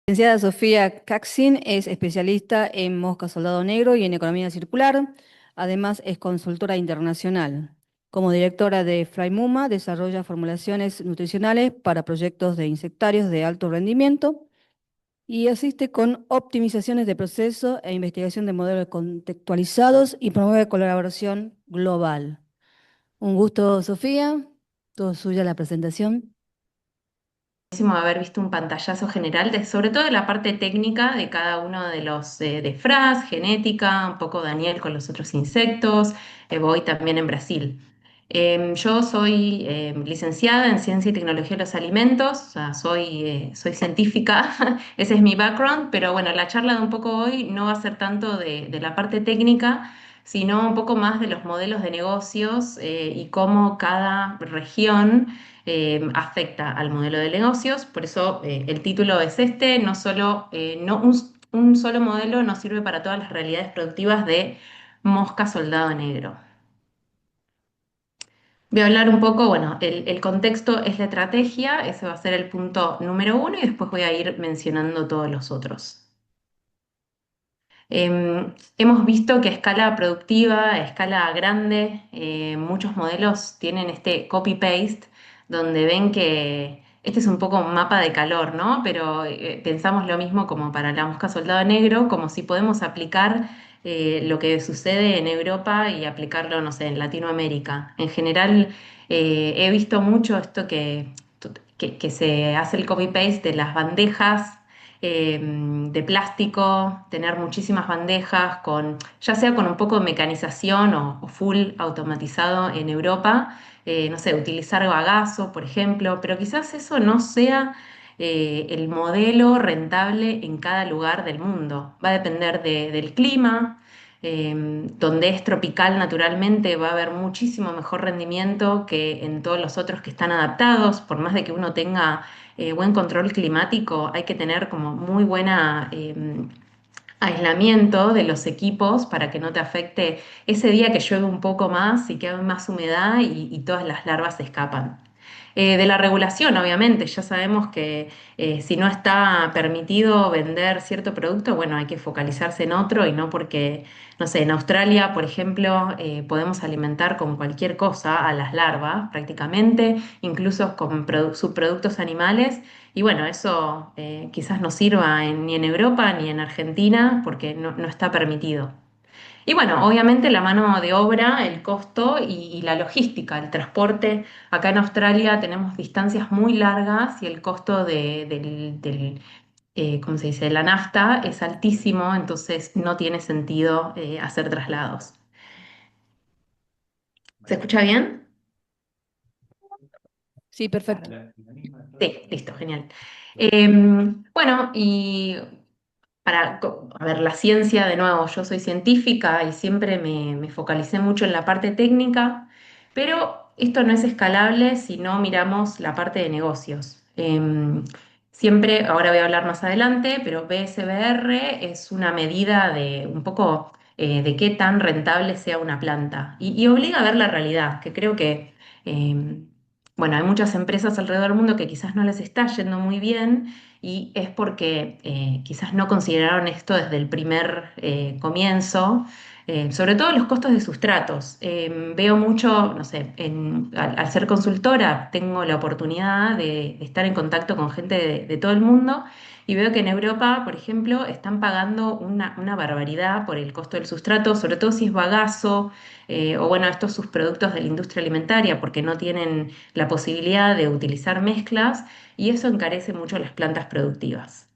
Licenciada Sofía Caxin es especialista en mosca soldado negro y en economía circular. Además, es consultora internacional. Como directora de Flymuma, desarrolla formulaciones nutricionales para proyectos de insectarios de alto rendimiento y asiste con optimizaciones de proceso e investigación de modelos contextualizados y promueve colaboración global. Un gusto, Sofía. Todo suya la presentación. Buenísimo haber visto un pantallazo general, sobre todo de la parte técnica de cada uno de los de FRAS, genética, un poco Daniel con los otros insectos, voy también en Brasil. Yo soy licenciada en Ciencia y Tecnología de los Alimentos, o sea, soy científica, ese es mi background, pero bueno, la charla de un poco hoy no va a ser tanto de la parte técnica, sino un poco más de los modelos de negocios y cómo cada región afecta al modelo de negocios. Por eso el título es este, no solo, no, un solo modelo no sirve para todas las realidades productivas de mosca soldado negro. Voy a hablar un poco, bueno, el contexto es la estrategia, ese va a ser el punto número uno y después voy a ir mencionando todos los otros. Hemos visto que a escala productiva, a escala grande, muchos modelos tienen este copy-paste, donde ven que este es un poco un mapa de calor, ¿no? Pero pensamos lo mismo como para la mosca soldado negro, como si podemos aplicar lo que sucede en Europa y aplicarlo, no sé, en Latinoamérica. En general, he visto mucho esto que se hace el copy-paste de las bandejas de plástico, tener muchísimas bandejas, ya sea con un poco de mecanización o full automatizado en Europa, no sé, utilizar bagazo, por ejemplo, pero quizás eso no sea el modelo rentable en cada lugar del mundo. Va a depender del clima. Donde es tropical naturalmente va a haber muchísimo mejor rendimiento que en todos los otros que están adaptados, por más de que uno tenga buen control climático, hay que tener como muy buena aislamiento de los equipos para que no te afecte ese día que llueve un poco más y que hay más humedad y todas las larvas se escapan. De la regulación, obviamente, ya sabemos que si no está permitido vender cierto producto, bueno, hay que focalizarse en otro y no porque, no sé, en Australia, por ejemplo, podemos alimentar con cualquier cosa a las larvas prácticamente, incluso con subproductos animales. Y bueno, eso quizás no sirva ni en Europa ni en Argentina porque no está permitido. Y bueno, obviamente la mano de obra, el costo y la logística, el transporte. Acá en Australia tenemos distancias muy largas y el costo ¿cómo se dice?, de la nafta es altísimo, entonces no tiene sentido hacer traslados. ¿Se escucha bien? Sí, perfecto. Sí, listo, genial. Bueno, y a ver, la ciencia, de nuevo, yo soy científica y siempre me focalicé mucho en la parte técnica, pero esto no es escalable si no miramos la parte de negocios. Siempre, ahora voy a hablar más adelante, pero BSBR es una medida de un poco de qué tan rentable sea una planta y obliga a ver la realidad, que creo que, bueno, hay muchas empresas alrededor del mundo que quizás no les está yendo muy bien y es porque quizás no consideraron esto desde el primer comienzo, sobre todo los costos de sustratos. Veo mucho, no sé, al ser consultora tengo la oportunidad de estar en contacto con gente de todo el mundo y veo que en Europa, por ejemplo, están pagando una barbaridad por el costo del sustrato, sobre todo si es bagazo o bueno, estos subproductos de la industria alimentaria, porque no tienen la posibilidad de utilizar mezclas y eso encarece mucho las plantas productivas.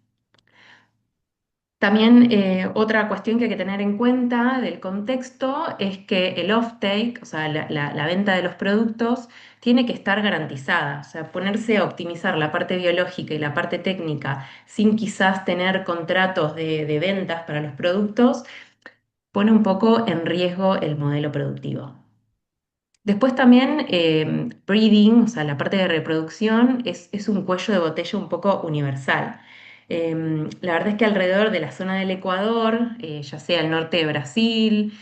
También otra cuestión que hay que tener en cuenta del contexto es que el offtake, o sea, la venta de los productos, tiene que estar garantizada. O sea, ponerse a optimizar la parte biológica y la parte técnica sin quizás tener contratos de ventas para los productos, pone un poco en riesgo el modelo productivo. Después también breeding, o sea, la parte de reproducción, es un cuello de botella un poco universal. La verdad es que alrededor de la zona del Ecuador, ya sea el norte de Brasil,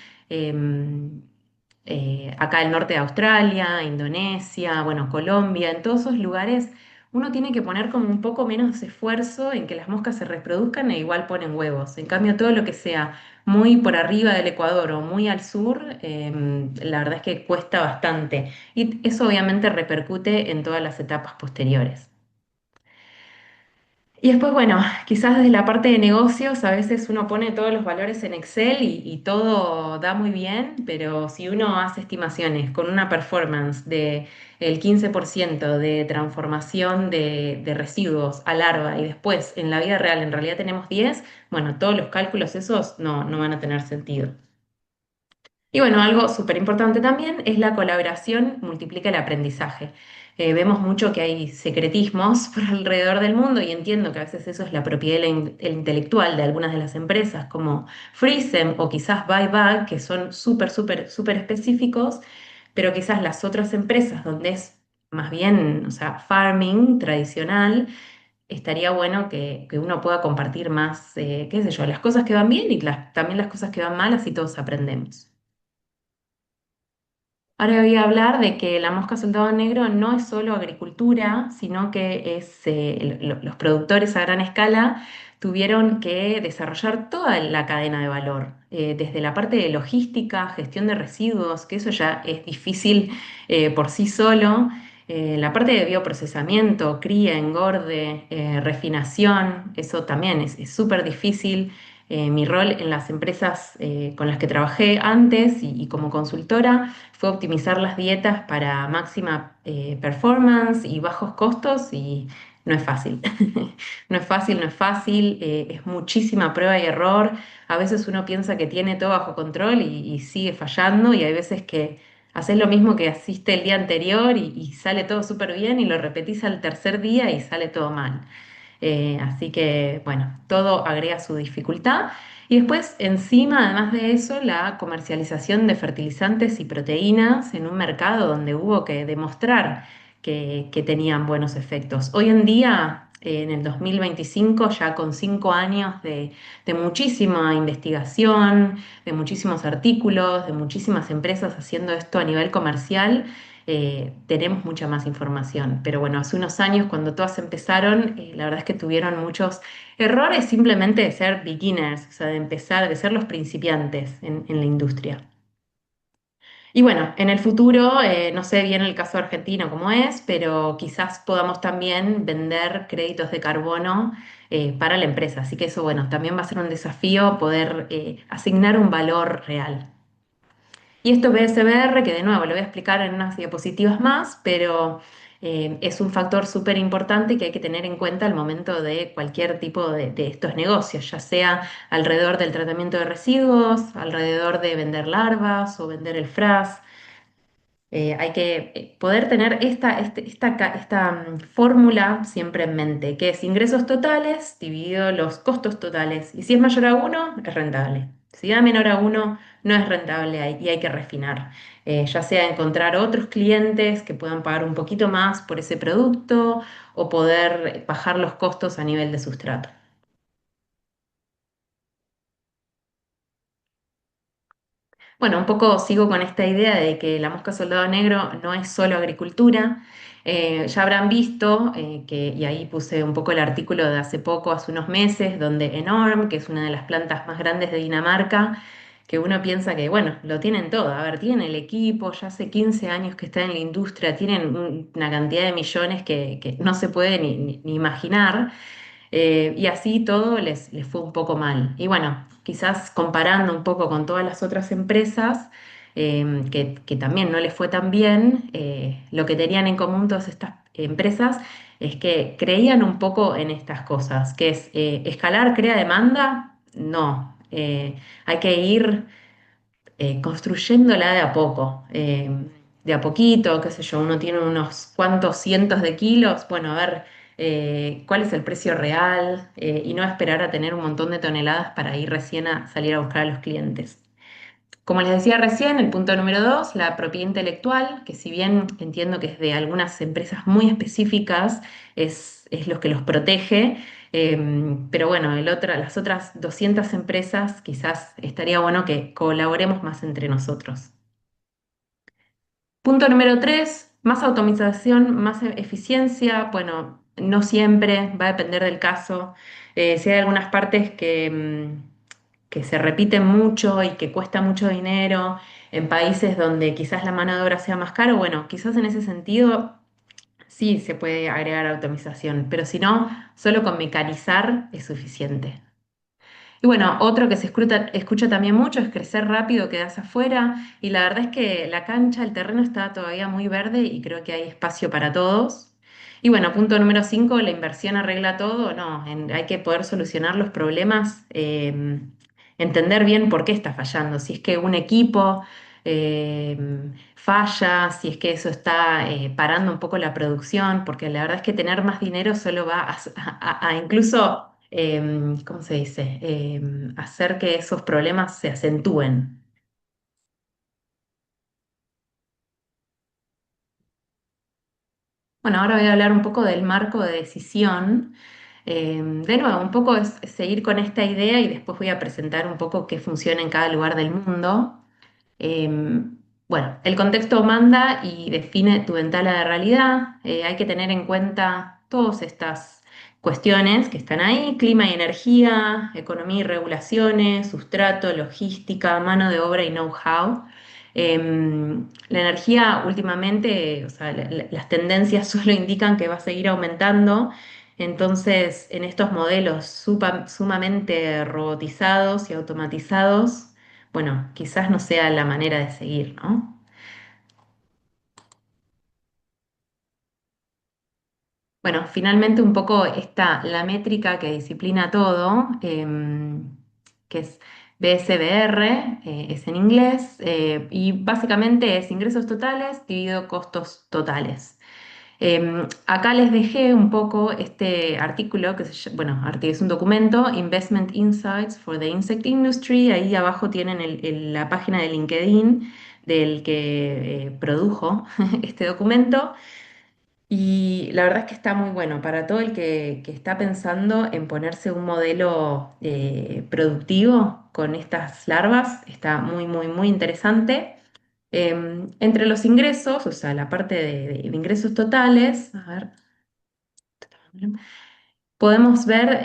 acá el norte de Australia, Indonesia, bueno, Colombia, en todos esos lugares uno tiene que poner como un poco menos esfuerzo en que las moscas se reproduzcan e igual ponen huevos. En cambio, todo lo que sea muy por arriba del Ecuador o muy al sur, la verdad es que cuesta bastante. Y eso obviamente repercute en todas las etapas posteriores. Y después, bueno, quizás desde la parte de negocios a veces uno pone todos los valores en Excel y todo da muy bien, pero si uno hace estimaciones con una performance de el 15% de transformación de residuos a larva y después en la vida real en realidad tenemos 10, bueno, todos los cálculos esos no van a tener sentido. Y bueno, algo súper importante también es la colaboración multiplica el aprendizaje. Vemos mucho que hay secretismos por alrededor del mundo y entiendo que a veces eso es la propiedad intelectual de algunas de las empresas como Freesem o quizás Buyback, que son súper específicos, pero quizás las otras empresas donde es más bien, o sea, farming tradicional, estaría bueno que uno pueda compartir más, qué sé yo, las cosas que van bien y también las cosas que van mal, así todos aprendemos. Ahora voy a hablar de que la mosca soldado negro no es solo agricultura, sino que es, los productores a gran escala tuvieron que desarrollar toda la cadena de valor, desde la parte de logística, gestión de residuos, que eso ya es difícil por sí solo, la parte de bioprocesamiento, cría, engorde, refinación, eso también es súper difícil. Mi rol en las empresas con las que trabajé antes y como consultora fue optimizar las dietas para máxima performance y bajos costos y no es fácil. No es fácil, es muchísima prueba y error. A veces uno piensa que tiene todo bajo control y sigue fallando y hay veces que haces lo mismo que hiciste el día anterior y sale todo súper bien y lo repetís al tercer día y sale todo mal. Así que, bueno, todo agrega su dificultad. Y después, encima, además de eso, la comercialización de fertilizantes y proteínas en un mercado donde hubo que demostrar que tenían buenos efectos. Hoy en día, en el 2025, ya con 5 años de muchísima investigación, de muchísimos artículos, de muchísimas empresas haciendo esto a nivel comercial, tenemos mucha más información. Pero bueno, hace unos años cuando todas empezaron, la verdad es que tuvieron muchos errores simplemente de ser beginners, o sea, de empezar, de ser los principiantes en la industria. Y bueno, en el futuro, no sé bien el caso argentino cómo es, pero quizás podamos también vender créditos de carbono para la empresa. Así que eso, bueno, también va a ser un desafío poder asignar un valor real. Y esto BSBR, que de nuevo lo voy a explicar en unas diapositivas más, pero es un factor súper importante que hay que tener en cuenta al momento de cualquier tipo de estos negocios, ya sea alrededor del tratamiento de residuos, alrededor de vender larvas o vender el FRAS. Hay que poder tener esta fórmula siempre en mente, que es ingresos totales dividido los costos totales. Y si es mayor a uno, es rentable. Si da menor a uno, no es rentable y hay que refinar. Ya sea encontrar otros clientes que puedan pagar un poquito más por ese producto o poder bajar los costos a nivel de sustrato. Bueno, un poco sigo con esta idea de que la mosca soldado negro no es solo agricultura. Ya habrán visto y ahí puse un poco el artículo de hace poco, hace unos meses, donde Enorm, que es una de las plantas más grandes de Dinamarca, que uno piensa que, bueno, lo tienen todo. A ver, tienen el equipo, ya hace 15 años que está en la industria, tienen una cantidad de millones que no se puede ni imaginar. Y así todo les fue un poco mal. Y bueno, quizás comparando un poco con todas las otras empresas que también no les fue tan bien, lo que tenían en común todas estas empresas es que creían un poco en estas cosas, que es escalar, crea demanda, no. Hay que ir construyéndola de a poco, de a poquito, qué sé yo, uno tiene unos cuantos cientos de kilos, bueno, a ver cuál es el precio real y no esperar a tener un montón de toneladas para ir recién a salir a buscar a los clientes. Como les decía recién, el punto número 2, la propiedad intelectual, que si bien entiendo que es de algunas empresas muy específicas, es lo que los protege, pero bueno, las otras 200 empresas quizás estaría bueno que colaboremos más entre nosotros. Punto número 3, Más automatización, más eficiencia, bueno, no siempre, va a depender del caso. Si hay algunas partes que se repiten mucho y que cuesta mucho dinero en países donde quizás la mano de obra sea más cara, bueno, quizás en ese sentido sí se puede agregar automatización, pero si no, solo con mecanizar es suficiente. Y bueno, otro que se escucha también mucho es crecer rápido, quedas afuera. Y la verdad es que la cancha, el terreno está todavía muy verde y creo que hay espacio para todos. Y bueno, punto número 5, la inversión arregla todo. No, hay que poder solucionar los problemas, entender bien por qué está fallando. Si es que un equipo falla, si es que eso está parando un poco la producción, porque la verdad es que tener más dinero solo va a incluso ¿cómo se dice? Hacer que esos problemas se acentúen. Bueno, ahora voy a hablar un poco del marco de decisión. De nuevo, un poco es seguir con esta idea y después voy a presentar un poco qué funciona en cada lugar del mundo. Bueno, el contexto manda y define tu ventana de realidad. Hay que tener en cuenta todas estas cuestiones que están ahí: clima y energía, economía y regulaciones, sustrato, logística, mano de obra y know-how. La energía últimamente, o sea, las tendencias solo indican que va a seguir aumentando. Entonces, en estos modelos sumamente robotizados y automatizados, bueno, quizás no sea la manera de seguir, ¿no? Bueno, finalmente un poco está la métrica que disciplina todo, que es BSBR, es en inglés, y básicamente es ingresos totales dividido costos totales. Acá les dejé un poco este artículo, bueno, es un documento, Investment Insights for the Insect Industry. Ahí abajo tienen la página de LinkedIn del que produjo este documento. Y la verdad es que está muy bueno para todo el que está pensando en ponerse un modelo productivo con estas larvas. Está muy, muy, muy interesante. Entre los ingresos, o sea, la parte de ingresos totales, a ver, podemos ver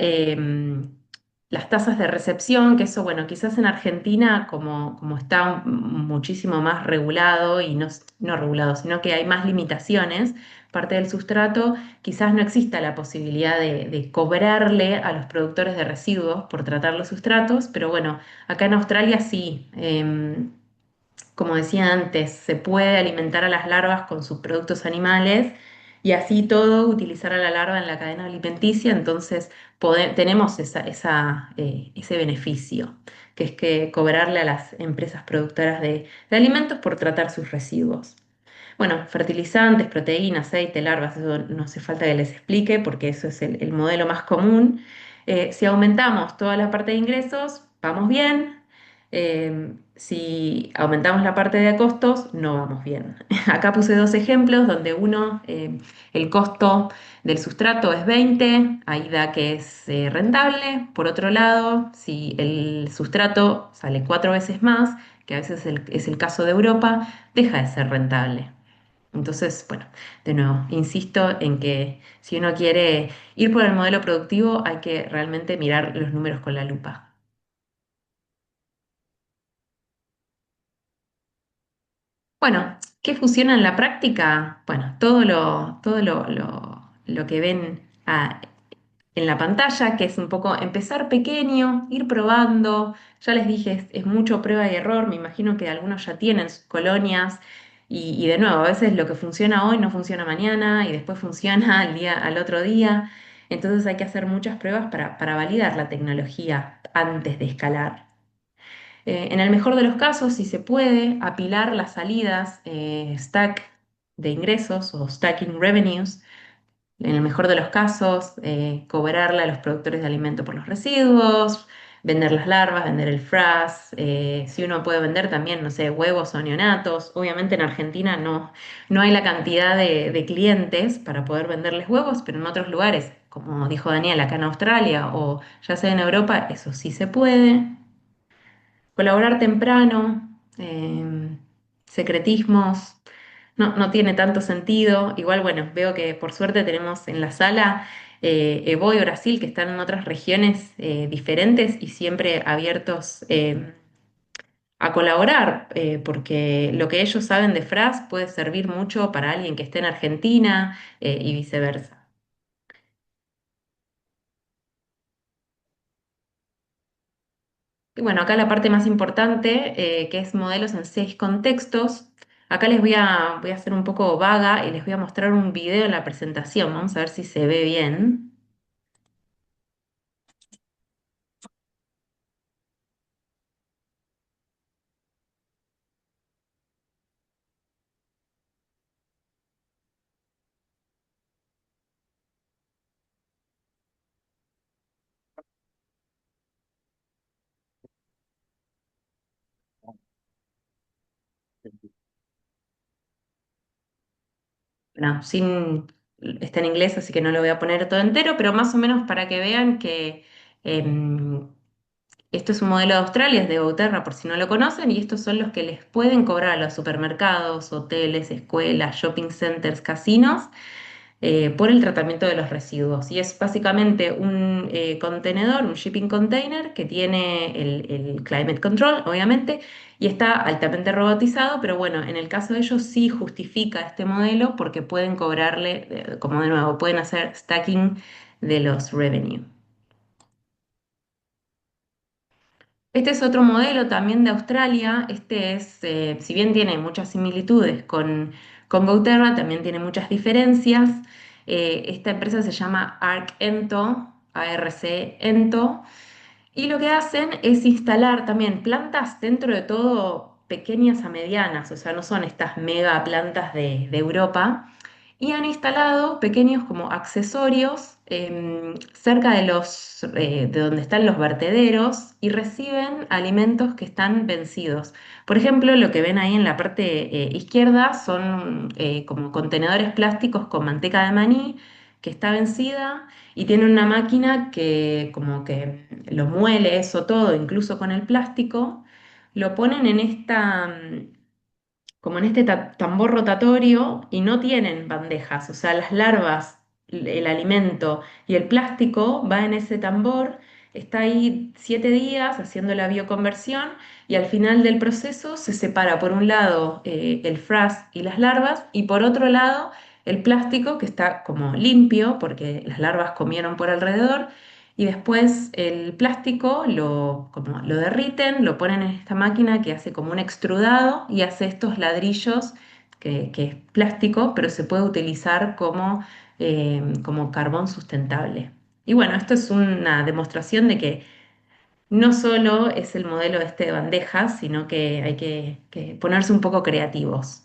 las tasas de recepción, que eso, bueno, quizás en Argentina, como está muchísimo más regulado y no regulado, sino que hay más limitaciones, parte del sustrato, quizás no exista la posibilidad de cobrarle a los productores de residuos por tratar los sustratos, pero bueno, acá en Australia sí. Como decía antes, se puede alimentar a las larvas con subproductos animales y así todo utilizar a la larva en la cadena alimenticia. Entonces tenemos ese beneficio, que es que cobrarle a las empresas productoras de alimentos por tratar sus residuos. Bueno, fertilizantes, proteínas, aceite, larvas, eso no hace falta que les explique porque eso es el modelo más común. Si aumentamos toda la parte de ingresos, vamos bien. Si aumentamos la parte de costos, no vamos bien. Acá puse dos ejemplos donde uno, el costo del sustrato es 20, ahí da que es rentable. Por otro lado, si el sustrato sale 4 veces más, que a veces es el caso de Europa, deja de ser rentable. Entonces, bueno, de nuevo, insisto en que si uno quiere ir por el modelo productivo, hay que realmente mirar los números con la lupa. Bueno, ¿qué funciona en la práctica? Bueno, todo lo que ven en la pantalla, que es un poco empezar pequeño, ir probando. Ya les dije, es mucho prueba y error. Me imagino que algunos ya tienen sus colonias. Y de nuevo, a veces lo que funciona hoy no funciona mañana y después funciona al otro día. Entonces hay que hacer muchas pruebas para validar la tecnología antes de escalar. En el mejor de los casos, si se puede, apilar las salidas, stack de ingresos o stacking revenues. En el mejor de los casos, cobrarle a los productores de alimento por los residuos, vender las larvas, vender el frass. Si uno puede vender también, no sé, huevos o neonatos. Obviamente en Argentina no hay la cantidad de clientes para poder venderles huevos, pero en otros lugares, como dijo Daniel, acá en Australia o ya sea en Europa, eso sí se puede. Colaborar temprano, secretismos. no tiene tanto sentido. Igual, bueno, veo que por suerte tenemos en la sala Evo y Brasil, que están en otras regiones diferentes y siempre abiertos a colaborar, porque lo que ellos saben de FRAS puede servir mucho para alguien que esté en Argentina y viceversa. Y bueno, acá la parte más importante, que es modelos en 6 contextos. Acá voy a hacer un poco vaga y les voy a mostrar un video en la presentación. Vamos a ver si se ve bien. No, está en inglés, así que no lo voy a poner todo entero, pero más o menos para que vean que em, esto es un modelo de Australia, es de Outerra, por si no lo conocen, y estos son los que les pueden cobrar a los supermercados, hoteles, escuelas, shopping centers, casinos por el tratamiento de los residuos. Y es básicamente un contenedor, un shipping container que tiene el climate control, obviamente, y está altamente robotizado, pero bueno, en el caso de ellos sí justifica este modelo porque pueden cobrarle, como de nuevo, pueden hacer stacking de los revenue. Este es otro modelo también de Australia. Este es, si bien tiene muchas similitudes con GoTerra, también tiene muchas diferencias. Esta empresa se llama ArcEnto, ARC Ento, y lo que hacen es instalar también plantas dentro de todo pequeñas a medianas, o sea, no son estas mega plantas de Europa, y han instalado pequeños como accesorios cerca de donde están los vertederos y reciben alimentos que están vencidos. Por ejemplo, lo que ven ahí en la parte izquierda son como contenedores plásticos con manteca de maní que está vencida y tiene una máquina que como que lo muele eso todo, incluso con el plástico, lo ponen en como en este tambor rotatorio y no tienen bandejas, o sea, las larvas, el alimento y el plástico va en ese tambor, está ahí 7 días haciendo la bioconversión y al final del proceso se separa por un lado el frass y las larvas y por otro lado el plástico que está como limpio porque las larvas comieron por alrededor y después el plástico como lo derriten, lo ponen en esta máquina que hace como un extrudado y hace estos ladrillos que es plástico, pero se puede utilizar como carbón sustentable. Y bueno, esto es una demostración de que no solo es el modelo este de bandejas, sino que hay que ponerse un poco creativos.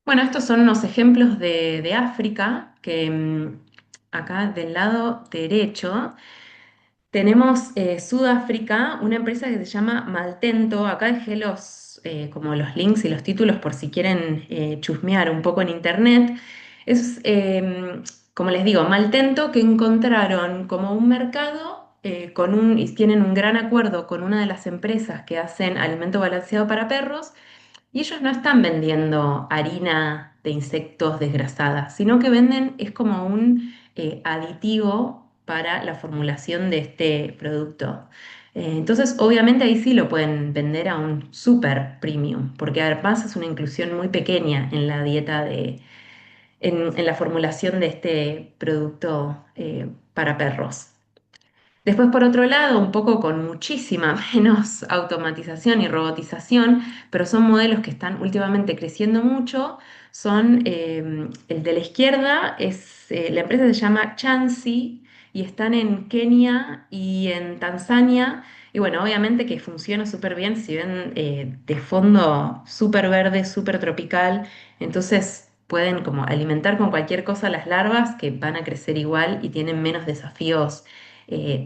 Bueno, estos son unos ejemplos de África que acá del lado derecho tenemos Sudáfrica, una empresa que se llama Maltento. Acá dejé como los links y los títulos por si quieren chusmear un poco en internet. Es, como les digo, Maltento que encontraron como un mercado y tienen un gran acuerdo con una de las empresas que hacen alimento balanceado para perros y ellos no están vendiendo harina de insectos desgrasada, sino que venden, es como un aditivo para la formulación de este producto. Entonces, obviamente ahí sí lo pueden vender a un super premium, porque además es una inclusión muy pequeña en la dieta en la formulación de este producto para perros. Después, por otro lado, un poco con muchísima menos automatización y robotización, pero son modelos que están últimamente creciendo mucho, son el de la izquierda, la empresa se llama Chansey y están en Kenia y en Tanzania. Y bueno, obviamente que funciona súper bien si ven de fondo súper verde, súper tropical, entonces pueden como alimentar con cualquier cosa las larvas que van a crecer igual y tienen menos desafíos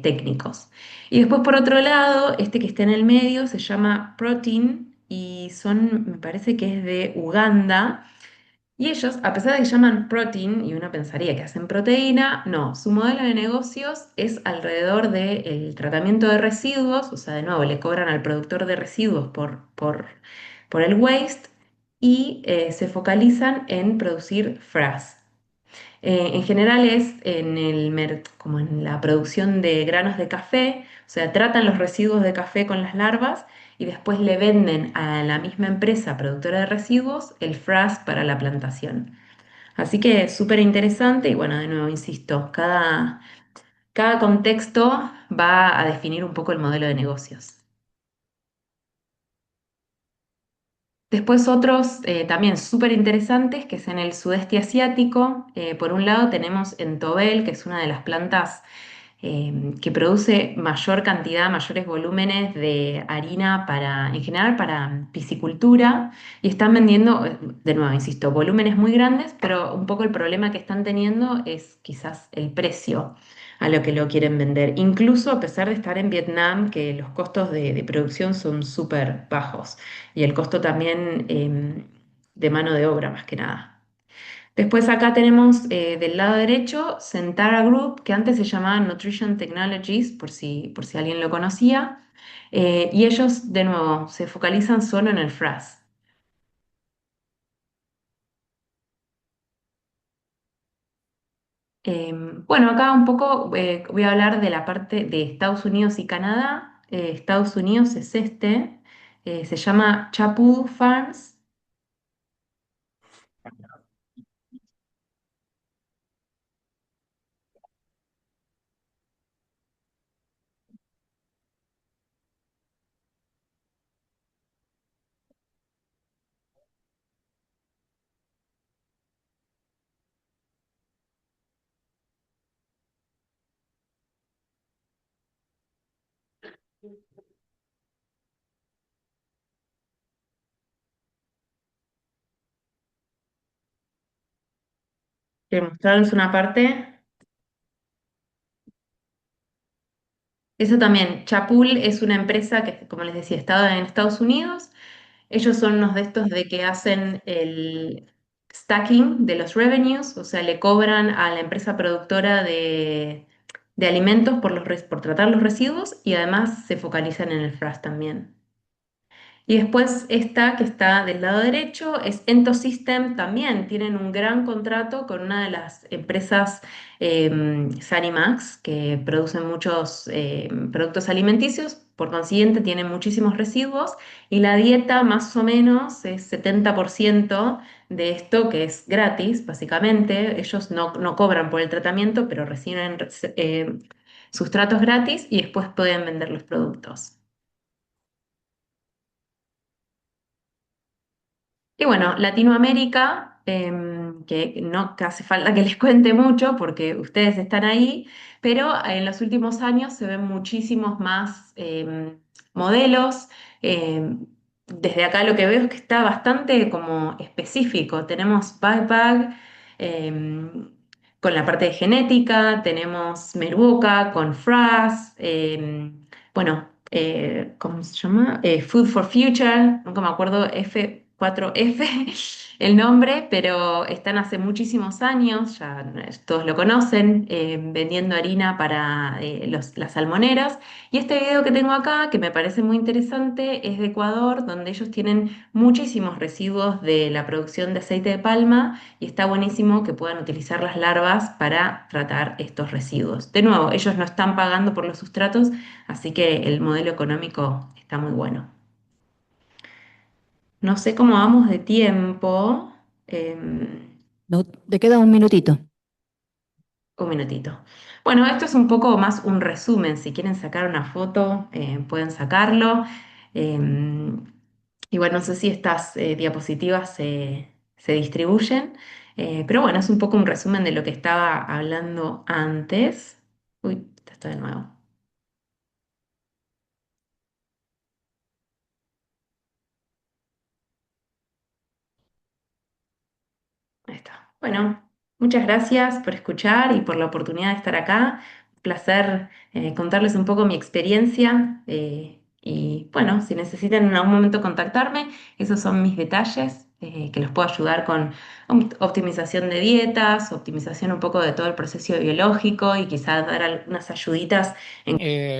técnicos. Y después, por otro lado, este que está en el medio se llama Protein y me parece que es de Uganda. Y ellos, a pesar de que llaman protein, y uno pensaría que hacen proteína, no, su modelo de negocios es alrededor del tratamiento de residuos, o sea, de nuevo, le cobran al productor de residuos por el waste y se focalizan en producir frass. En general es como en la producción de granos de café, o sea, tratan los residuos de café con las larvas y después le venden a la misma empresa productora de residuos el frass para la plantación. Así que es súper interesante y bueno, de nuevo, insisto, cada contexto va a definir un poco el modelo de negocios. Después otros también súper interesantes, que es en el sudeste asiático. Por un lado tenemos en Tobel, que es una de las plantas que produce mayor cantidad, mayores volúmenes de harina para, en general para piscicultura, y están vendiendo, de nuevo, insisto, volúmenes muy grandes, pero un poco el problema que están teniendo es quizás el precio a lo que lo quieren vender, incluso a pesar de estar en Vietnam, que los costos de producción son súper bajos y el costo también de mano de obra más que nada. Después acá tenemos del lado derecho Centara Group, que antes se llamaba Nutrition Technologies, por si alguien lo conocía, y ellos de nuevo se focalizan solo en el FRAS. Bueno, acá un poco voy a hablar de la parte de Estados Unidos y Canadá. Estados Unidos es este, se llama Chapul Farms. Quiero mostrarles una parte. Eso también, Chapul es una empresa que, como les decía, está en Estados Unidos. Ellos son unos de estos de que hacen el stacking de los revenues, o sea, le cobran a la empresa productora de alimentos por tratar los residuos y además se focalizan en el FRAS también. Y después esta que está del lado derecho es Entosystem, también tienen un gran contrato con una de las empresas Sanimax que producen muchos productos alimenticios, por consiguiente tienen muchísimos residuos y la dieta más o menos es 70% de esto que es gratis, básicamente. Ellos no cobran por el tratamiento, pero reciben sustratos gratis y después pueden vender los productos. Y bueno, Latinoamérica, que no que hace falta que les cuente mucho porque ustedes están ahí, pero en los últimos años se ven muchísimos más modelos. em, Desde acá lo que veo es que está bastante como específico. Tenemos Bipag con la parte de genética, tenemos Meruoka con FRAS, bueno, ¿cómo se llama? Food for Future, nunca me acuerdo, F4F el nombre, pero están hace muchísimos años, ya todos lo conocen, vendiendo harina para las salmoneras. Y este video que tengo acá, que me parece muy interesante, es de Ecuador, donde ellos tienen muchísimos residuos de la producción de aceite de palma y está buenísimo que puedan utilizar las larvas para tratar estos residuos. De nuevo, ellos no están pagando por los sustratos, así que el modelo económico está muy bueno. No sé cómo vamos de tiempo. Te queda un minutito. Un minutito. Bueno, esto es un poco más un resumen. Si quieren sacar una foto, pueden sacarlo. Em, y bueno, no sé si estas diapositivas se distribuyen, pero bueno, es un poco un resumen de lo que estaba hablando antes. Uy, esto de nuevo. Ahí está. Bueno, muchas gracias por escuchar y por la oportunidad de estar acá. Un placer contarles un poco mi experiencia. Y bueno, si necesitan en algún momento contactarme, esos son mis detalles. que los puedo ayudar con optimización de dietas, optimización un poco de todo el proceso biológico y quizás dar algunas ayuditas.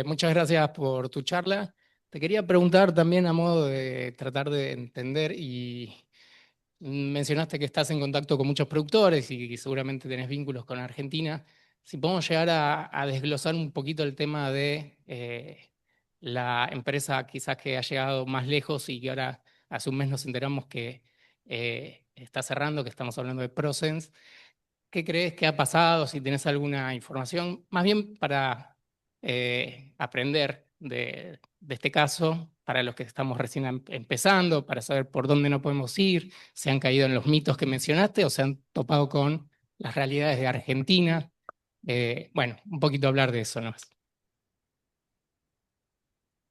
Muchas gracias por tu charla. Te quería preguntar también a modo de tratar de entender y mencionaste que estás en contacto con muchos productores y que seguramente tenés vínculos con Argentina. Si podemos llegar a desglosar un poquito el tema de la empresa quizás que ha llegado más lejos y que ahora hace un mes nos enteramos que está cerrando, que estamos hablando de Prosense. ¿Qué crees que ha pasado? Si tienes alguna información, más bien para aprender de este caso, para los que estamos recién empezando, para saber por dónde no podemos ir, se han caído en los mitos que mencionaste o se han topado con las realidades de Argentina. Bueno, un poquito hablar de eso, ¿no?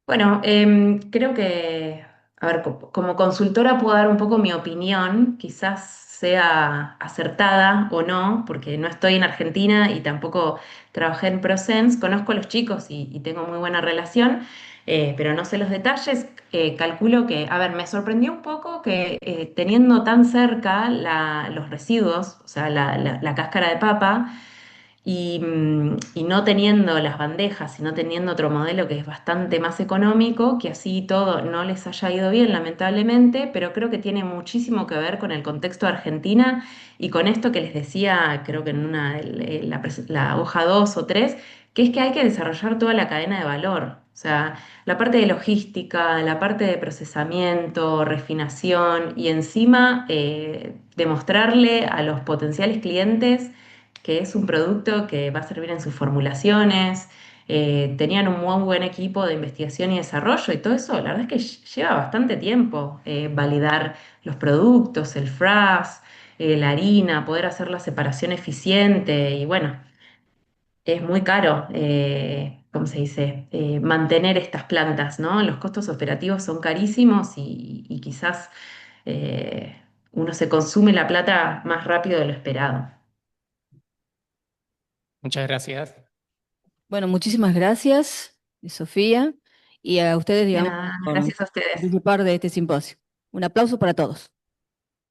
Bueno, creo que, a ver, como consultora puedo dar un poco mi opinión, quizás sea acertada o no, porque no estoy en Argentina y tampoco trabajé en ProSense, conozco a los chicos y tengo muy buena relación, pero no sé los detalles. Calculo que, a ver, me sorprendió un poco que teniendo tan cerca los residuos, o sea, la cáscara de papa, y no teniendo las bandejas y no teniendo otro modelo que es bastante más económico, que así todo no les haya ido bien, lamentablemente, pero creo que tiene muchísimo que ver con el contexto de Argentina y con esto que les decía, creo que en la hoja 2 o 3, que es que hay que desarrollar toda la cadena de valor. O sea, la parte de logística, la parte de procesamiento, refinación y encima demostrarle a los potenciales clientes que es un producto que va a servir en sus formulaciones. Tenían un muy buen equipo de investigación y desarrollo y todo eso, la verdad es que lleva bastante tiempo validar los productos, el FRAS, la harina, poder hacer la separación eficiente y bueno, es muy caro, ¿cómo se dice? Mantener estas plantas, ¿no? Los costos operativos son carísimos y quizás uno se consume la plata más rápido de lo esperado. Muchas gracias. Bueno, muchísimas gracias, Sofía, y a ustedes, De digamos, nada, por gracias a ustedes. participar de este simposio. Un aplauso para todos.